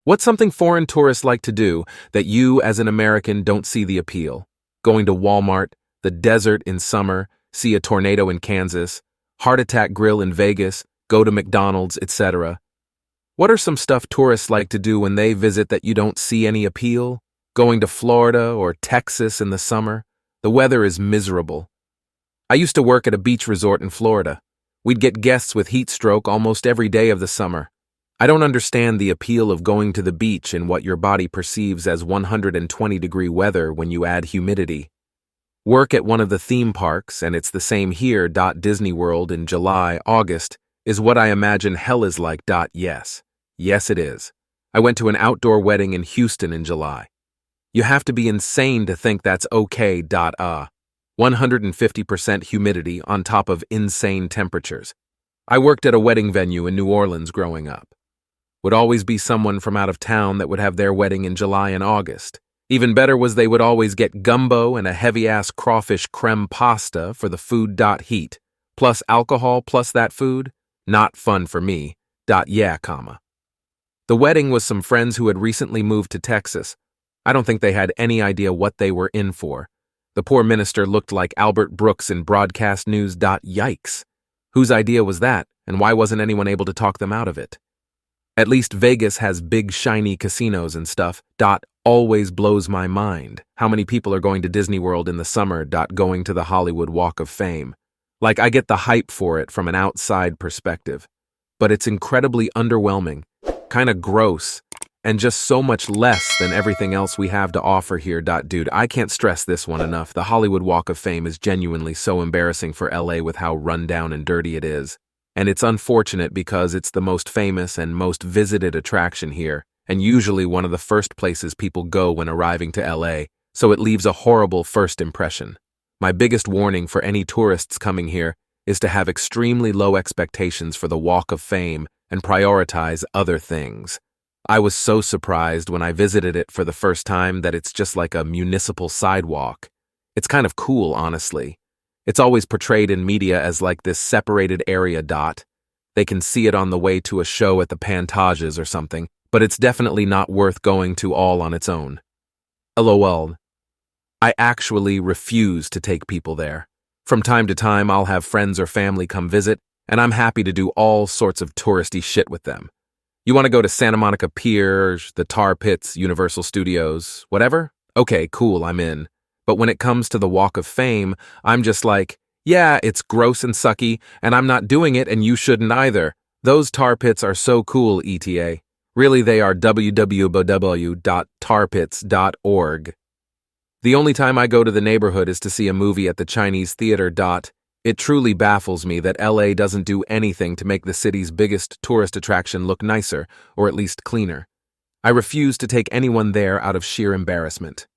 What's something foreign tourists like to do that you, as an American, don't see the appeal? Going to Walmart, the desert in summer, see a tornado in Kansas, Heart Attack Grill in Vegas, go to McDonald's, etc. What are some stuff tourists like to do when they visit that you don't see any appeal? Going to Florida or Texas in the summer? The weather is miserable. I used to work at a beach resort in Florida. We'd get guests with heat stroke almost every day of the summer. I don't understand the appeal of going to the beach in what your body perceives as 120-degree weather when you add humidity. Work at one of the theme parks, and it's the same here. Disney World in July, August, is what I imagine hell is like. Yes. Yes, it is. I went to an outdoor wedding in Houston in July. You have to be insane to think that's okay. 150% humidity on top of insane temperatures. I worked at a wedding venue in New Orleans growing up. Would always be someone from out of town that would have their wedding in July and August. Even better was they would always get gumbo and a heavy-ass crawfish creme pasta for the food. Heat, plus alcohol plus that food, not fun for me. The wedding was some friends who had recently moved to Texas. I don't think they had any idea what they were in for. The poor minister looked like Albert Brooks in broadcast news. Yikes. Whose idea was that, and why wasn't anyone able to talk them out of it? At least Vegas has big shiny casinos and stuff. Always blows my mind how many people are going to Disney World in the summer. Going to the Hollywood Walk of Fame. Like, I get the hype for it from an outside perspective, but it's incredibly underwhelming, kinda gross, and just so much less than everything else we have to offer here. Dude, I can't stress this one enough. The Hollywood Walk of Fame is genuinely so embarrassing for LA with how run down and dirty it is. And it's unfortunate because it's the most famous and most visited attraction here, and usually one of the first places people go when arriving to LA, so it leaves a horrible first impression. My biggest warning for any tourists coming here is to have extremely low expectations for the Walk of Fame and prioritize other things. I was so surprised when I visited it for the first time that it's just like a municipal sidewalk. It's kind of cool, honestly. It's always portrayed in media as like this separated area. They can see it on the way to a show at the Pantages or something, but it's definitely not worth going to all on its own. LOL. I actually refuse to take people there. From time to time, I'll have friends or family come visit, and I'm happy to do all sorts of touristy shit with them. You want to go to Santa Monica Pier, the Tar Pits, Universal Studios, whatever? Okay, cool, I'm in. But when it comes to the Walk of Fame, I'm just like, yeah, it's gross and sucky, and I'm not doing it, and you shouldn't either. Those tar pits are so cool, ETA. Really, they are www.tarpits.org. The only time I go to the neighborhood is to see a movie at the Chinese theater. It truly baffles me that LA doesn't do anything to make the city's biggest tourist attraction look nicer, or at least cleaner. I refuse to take anyone there out of sheer embarrassment.